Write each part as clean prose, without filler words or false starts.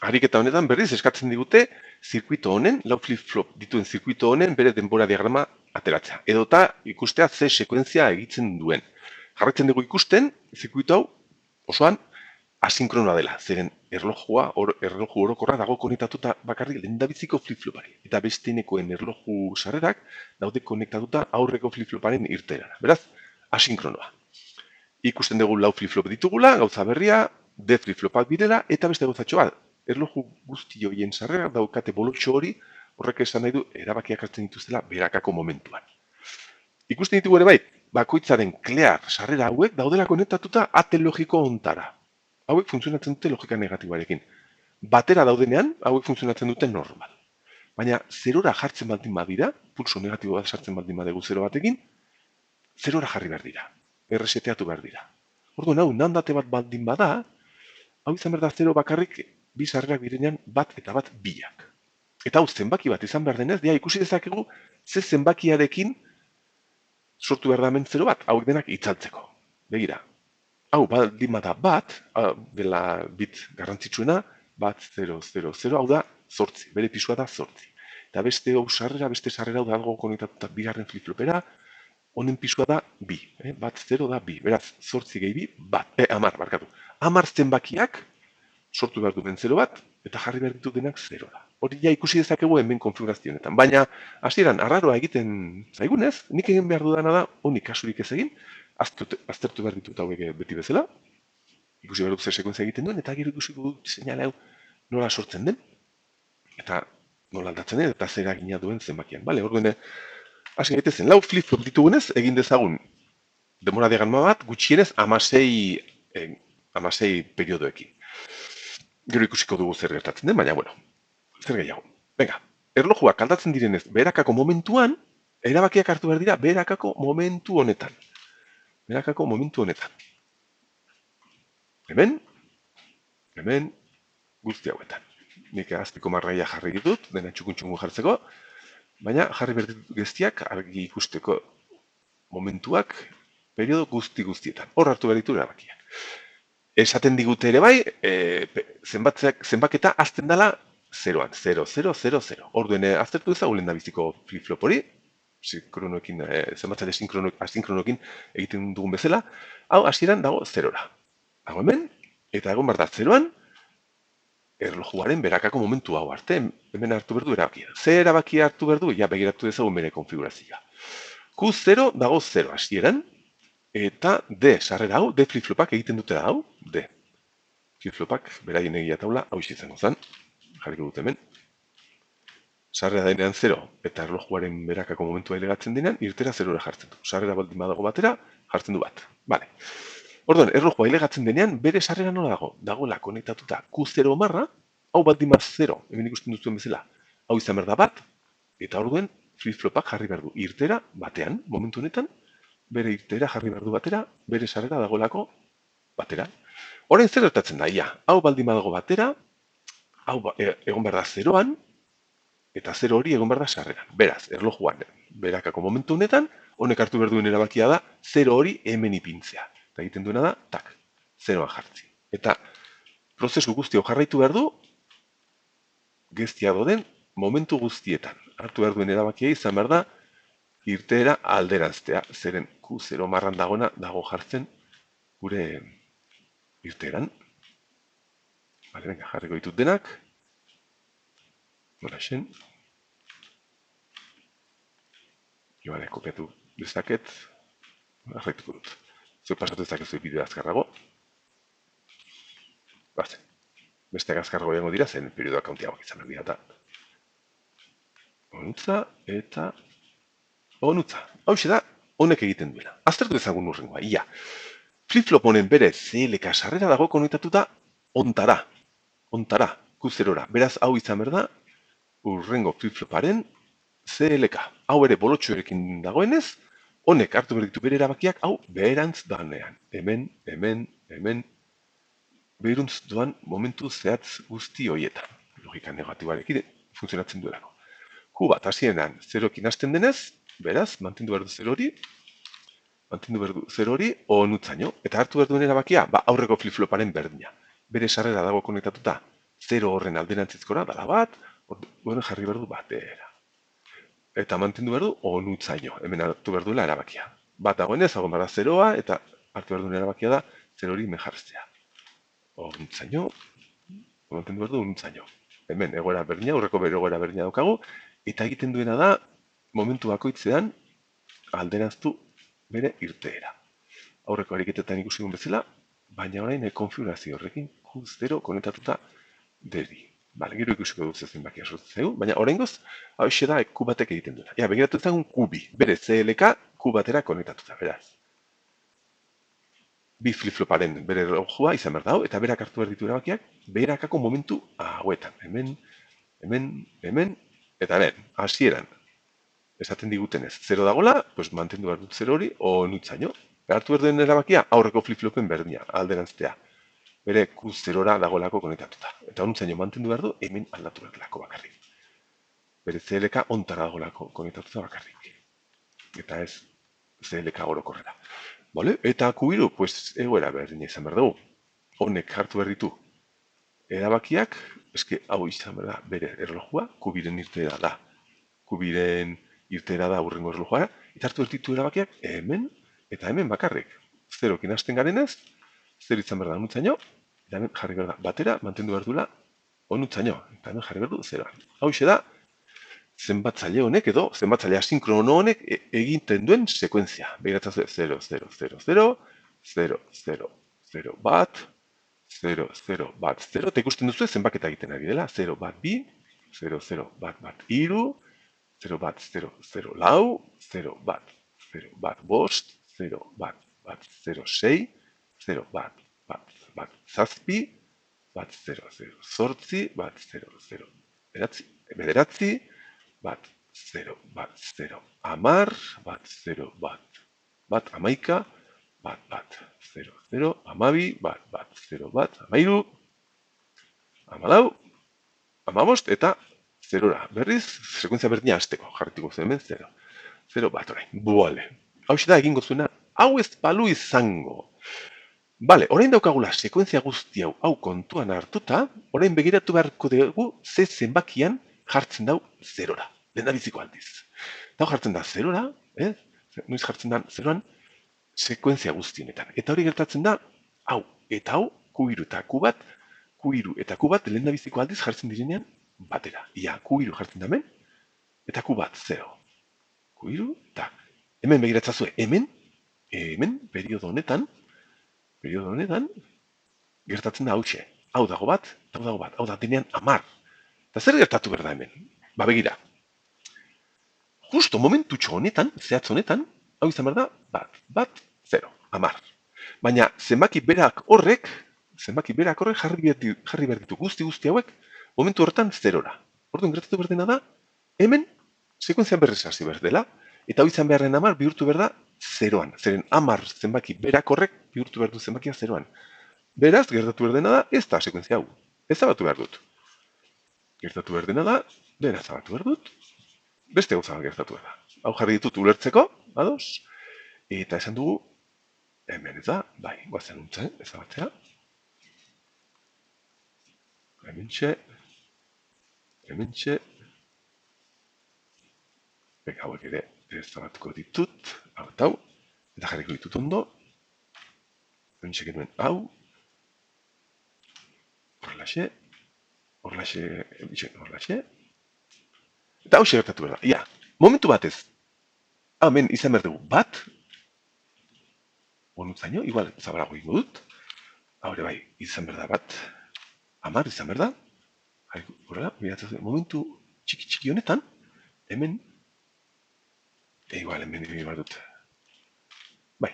Ariketa honetan berriz eskatzen digute zirkuito honen, lau flip-flop dituen zirkuito honen bere denbora diagrama ateratzea. Edota ikustea ze sekuentzia egiten duen. Jarraitzen dugu ikusten, zirkuito hau osoan asinkronoa dela. Zeren erloju orokorra dago konektatuta bakarrik lehendabiziko flip-flopari. Eta bestenekoen erloju sarrerak daude konektatuta aurreko flip-floparen irteerara. Beraz, asinkronoa. Ikusten dugu lau flip-flop ditugula, gauza berria, D flip-flopak direla, eta beste gauzatxo bat. Erloju guzti horien sarrerak daukate bolotxo hori, horrek esan nahi du erabakiak hartzen dituztela berakako momentuan. Ikusten ditugu ere bai, bakoitzaren klear sarrera hauek daudela konektatuta ate logiko ontara. Hauek funtzionatzen dute logika negatibarekin. Batera daudenean, hauek funtzionatzen dute normal. Baina zerora jartzen baldin badira, pulso negatibo bat sartzen baldin badegu zero batekin, zerora jarri behar dira. Erreseteatu behar dira. Orduan hau, nandate bat baldin bada, hau izan behar da zero bakarrik bi sarrerak direnean bat eta bat biak. Eta hau zenbaki bat izan behar denez, ikusi dezakegu ze zenbakiarekin sortu behar da hemen zero bat, hauek denak itzaltzeko. Begira, hau baldin bada bat, dela bit garrantzitsuena, bat, 0, 0, 0, hau da zortzi, bere pisua da zortzi. Eta beste hau sarrera, beste sarrera hau dago konektatuta bigarren flip-flopera, honen pisua da bi, bat 0 da bi, beraz, zortzi gehi bi, bat, 10 barkatu. 10 zenbakiak sortu behar duen 0 bat, eta jarri behar ditu denak 0 da. Hori ja ikusi dezakegu hemen konfigurazionetan. Baina, hasieran arraroa egiten zaigunez, nik egin behar dudana da, honik kasurik ez egin, aztertu behar ditut hauek beti bezala, ikusi behar dut zer sekuentzia egiten duen, eta gero ikusi dut seinale hau nola sortzen den, eta nola aldatzen den, eta zer egina duen zenbakian. Bale, orduan, hasi gaitezen, lau flip-flop ditugunez, egin dezagun denbora diagrama bat, gutxienez 16 periodoekin. Gero ikusiko dugu zer gertatzen den, baina, bueno, zer gehiago. Venga, erlojuak aldatzen direnez berakako momentuan, erabakiak hartu behar dira berakako momentu honetan. Berakako momentu honetan. Hemen, guzti hauetan. Nik azpiko marraia jarri ditut, dena txukun jartzeko, baina jarri behar ditut guztiak argi ikusteko momentuak periodo guztietan. Hor hartu behar ditu erabakiak. Esaten digute ere bai, zenbaketa azten dela 0an, 0, 0, 0, 0. Orduen aztertu ezagun lehen da biziko flip-flop hori, zenbatzaile asinkronoekin egiten dugun bezala, hau hasieran dago 0ra. Dago hemen, eta egon behar da 0an, erlojuaren berakako momentu hau arte, hemen hartu berdu erabakia. Ze erabakia hartu berdu, ja begiratu dezagun bere konfigurazioa. Q0 dago 0 hasieran, eta D sarrera hau, D flip-flopak egiten dute da hau, D. Flip-flopak beraien egia taula, hau izango zen, jarriko dut hemen. Sarrera denean 0, eta erlojuaren berakako momentua elegatzen denean, irtera 0ra jartzen du. Sarrera baldin badago batera, jartzen du bat. Vale. Orduan, erlojua elegatzen denean, bere sarrera nola dago? Dagoela konektatuta Q0 marra, hau baldin bat 0, hemen ikusten duzuen bezala, hau izan behar da bat, eta orduen flip-flopak jarri behar du irtera batean, momentu honetan, bere irtera jarri behar du batera, bere sarrera dagoelako batera. Orain zer gertatzen da, ia, hau baldin badago batera, hau egon behar da 0an, eta 0 hori egon behar da sarreran. Beraz, erlojuan berakako momentu honetan, honek hartu behar duen erabakia da 0 hori hemen ipintzea. Eta egiten duena da, tak, 0an jartzi. Eta prozesu guzti hau jarraitu behar du, geztia doden momentu guztietan. Hartu behar duen erabakia izan behar da, irteera alderanztea, zeren Q0 marran dagona dago jartzen gure irteeran. Bale, venga, jarriko ditut denak. Nola esen. Bale, kopiatu dezaket. Arraituko dut. Zuek pasatu dezakezu bideo azkarrago. Bazen. Beste azkarrago jango dira, zen periodoak kauntiagoak izan behar dira. Onutza eta onutza. Hau da, honek egiten duela. Aztertu ezagun urrengoa, ia. Flip-flop honen bere CLK sarrera dago konektatuta ontara. Ontara, Q0ra. Beraz, hau izan behar da, urrengo flip-floparen CLK. Hau ere bolotxoerekin dagoenez, honek hartu behar ditu bere erabakiak, hau beherantz danean. Hemen, behiruntz doan momentu zehatz guzti horietan. Logika negatibarekin funtzionatzen duelako. Q bat hasieran 0ekin hasten denez, beraz, mantendu behar du 0 hori, onutzaino. Eta hartu behar duen erabakia, aurreko flip-floparen berdina. Bere sarrera dago konektatuta 0 horren alderantzizkora dala bat, bueno, jarri behar du batera. Eta mantendu behar du onutzaino, hemen hartu behar duela erabakia. Bat dagoenez, hago behar da 0a, eta hartu behar duen erabakia da 0 hori mejartzea. Onutzaino, mantendu behar du onutzaino. Hemen egoera berdina, aurreko bere egoera berdina daukagu, eta egiten duena da, momentu bakoitzean, alderaztu bere irteera. Aurreko ariketetan ikusi duen bezala, baina orain konfigurazio horrekin Q0 konektatuta deri. Bale, gero ikusiko dut zezen bakia sortzeu, baina oraingoz, hau da Q batek egiten duena. Ja, begiratu ezagun Q2, bere CLK Q batera konektatuta, beraz. Bi flip-floparen bere relojua izan behar dago, eta berak hartu behar ditu erabakiak, berakako momentu hauetan. Hemen, eta hemen, hasieran. Esaten digutenez, 0 dagola, pues mantendu behar dut 0 hori, onutzaino. Hartu behar duen erabakia, aurreko flip-flopen berdina, alderantztea. Bere Q0ra dagoelako konektatuta. Eta onutzaino mantendu behar du, hemen aldatu behar bakarrik. Bere CLK ontara dagoelako konektatuta bakarrik. Eta ez CLK orokorrera. Vale? Eta Q2, pues egoera berdina izan behar dugu. Honek hartu behar ditu erabakiak, eske hau izan behar da bere erlojua, Q2-ren irteera da. Q2-ren irteera da urrengo erlojuara, eta hartu behar ditu erabakiak hemen, eta hemen bakarrik. 0-kin hasten garenez, 0 izan behar da onutzaino, eta hemen jarri behar da batera, mantendu behar duela onutzaino, eta hemen jarri behar du 0. Hau da, zenbatzaile honek edo, zenbatzaile asinkrono honek egiten duen sekuentzia. Begiratzen 0, 0, 0, 0, 0, 0, 0, bat, 0, 0, bat, 0, eta ikusten duzu zenbaketa egiten ari dela, 0, bat, bi, 0, 0, bat, bat, iru, 0, bat, 0, 0, lau, 0, bat, 0, bat, bost, 0, bat, bat, 0, 6, 0, bat, bat, bat, zazpi, bat, 0, 0, zortzi, bat, 0, 0, bederatzi, bat, 0, bat, 0, amar, bat, 0, bat, bat, amaika, bat, bat, 0, 0, amabi, bat, bat, 0, bat, amairu, amalau, amabost, eta 0ra. Berriz, sekuentzia berdina hasteko, jarrituko zen hemen 0. 0 bat orain, buale. Hau da egingo zuena, hau ez balu izango. Bale, orain daukagula sekuentzia guzti hau kontuan hartuta, orain begiratu beharko dugu ze zenbakian jartzen dau 0ra. Lehendabiziko aldiz. Eta jartzen da 0ra, noiz jartzen da 0an, sekuentzia guztienetan. Eta hori gertatzen da, hau eta hau, Q2 eta Q bat, Q2 eta Q bat lehendabiziko aldiz jartzen direnean batera. Ia, Q2 jartzen da hemen, eta Q bat 0. Q2 eta hemen begiratzazue, hemen, periodo honetan, gertatzen da hautxe. Hau dago bat, hau dago bat, hau da denean 10. Eta zer gertatu behar da hemen? Ba begira. Justo momentutxo honetan, zehatz honetan, hau izan behar da, bat, 0, 10. Baina zenbaki berak horrek jarri behar ditu guzti hauek, momentu horretan 0ra. Orduan gertatu behar dena da, hemen sekuentzian berriz hasi behar dela, eta hau izan beharren 10 bihurtu behar da 0an. Zeren 10 zenbaki berak horrek bihurtu behar du zenbakia 0an. Beraz, gertatu behar dena da, ez da sekuentzia hau. Ezabatu behar dut. Gertatu behar dena da, dena ezabatu behar dut. Beste gauza gertatu behar da. Hau jarri ditut ulertzeko, ados, eta esan dugu, hemen ez da, bai, guazen untzen, ezabatzea. Hementxe, hauek ere ezabatuko ditut, hau eta hau, eta jarriko ditut ondo, hementxe genuen hau, horrelaxe, eta hau gertatu behar da. Ia, momentu batez, hemen izan behar dugu bat, onutzaino, igual zabarago ingo dut, haure bai, izan behar da bat, 10 izan behar da, horrela, momentu txiki honetan, hemen, igual, hemen behar dut, bai.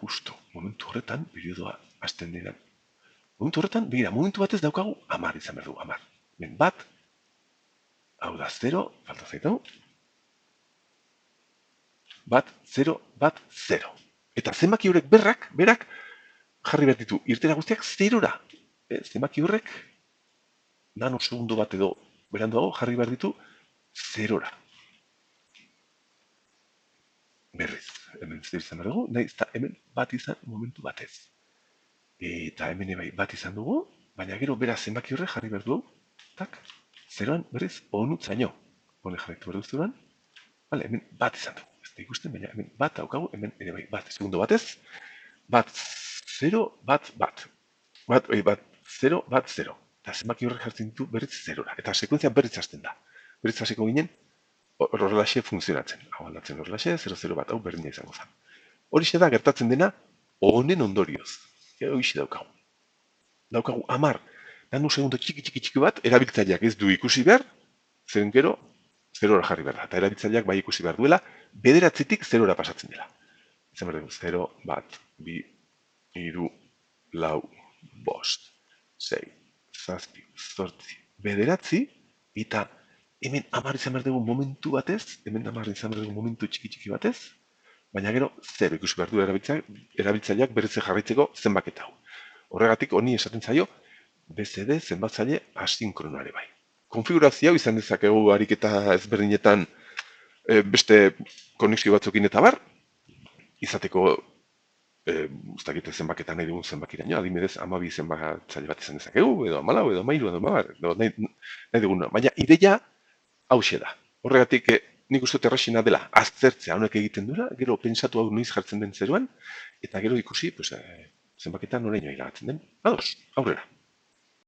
Justo, momentu horretan, periodoa hasten dira. Momentu horretan, begira, momentu batez daukagu 10 izan behar du, 10. Ben bat, hau da 0, falta zaitau. Bat, 0, bat, 0. Eta zenbaki horrek berak, jarri behar ditu, irtera guztiak 0ra. Zenbaki horrek, nanosegundu bat edo beranduago, jarri behar ditu 0ra. Berriz. hemen 0 izan behar dugu, nahiz eta hemen bat izan momentu batez. Eta hemen bai bat izan dugu, baina gero bera zenbaki horre jarri behar dugu, tak, zeroan berriz onutzaino. Hone jarraitu behar duzuran, vale, hemen bat izan dugu. Ez da ikusten, baina hemen bat daukagu, hemen ere bai bat, segundo batez, bat, 0, bat, bat. Bat, 0, bat, 0. Eta zenbaki horrek jartzen ditu berriz 0ra. Eta sekuentzia berriz hasten da. Berriz hasiko ginen, horrelaxe funtzionatzen. Hau aldatzen horrelaxe, 0, 0, bat, hau berdina izango zen. Horixe da gertatzen dena, honen ondorioz. Horixe daukagu. Daukagu 10 nano segundo txiki bat, erabiltzaileak ez du ikusi behar, zeren gero, 0ra jarri behar da. Eta erabiltzaileak bai ikusi behar duela, 9tik 0ra pasatzen dela. Izan behar dugu, 0, bat, 2, 3, 4, 5, 6, 7, 8, 9, eta hemen 10 izan behar dugu momentu batez, hemen 10 izan behar dugu momentu txiki batez, baina gero 0 ikusi behar du erabiltzaileak berriz jarraitzeko zenbaketa hau. Horregatik honi esaten zaio BCD zenbatzaile asinkronoare bai. Konfigurazio hau izan dezakegu ariketa ezberdinetan beste konexio batzukin eta bar, izateko ez dakite zenbaketan nahi dugun zenbakiraino, adibidez 12 zenbatzaile bat izan dezakegu, edo 14, edo 13, edo 14, nahi dugun. Baina ideia hauxe da. Horregatik nik uste erraxina dela aztertzea honek egiten duela, gero pentsatu hau noiz jartzen den zeruan, eta gero ikusi zenbaketan noraino igatzen den. Ados, aurrera.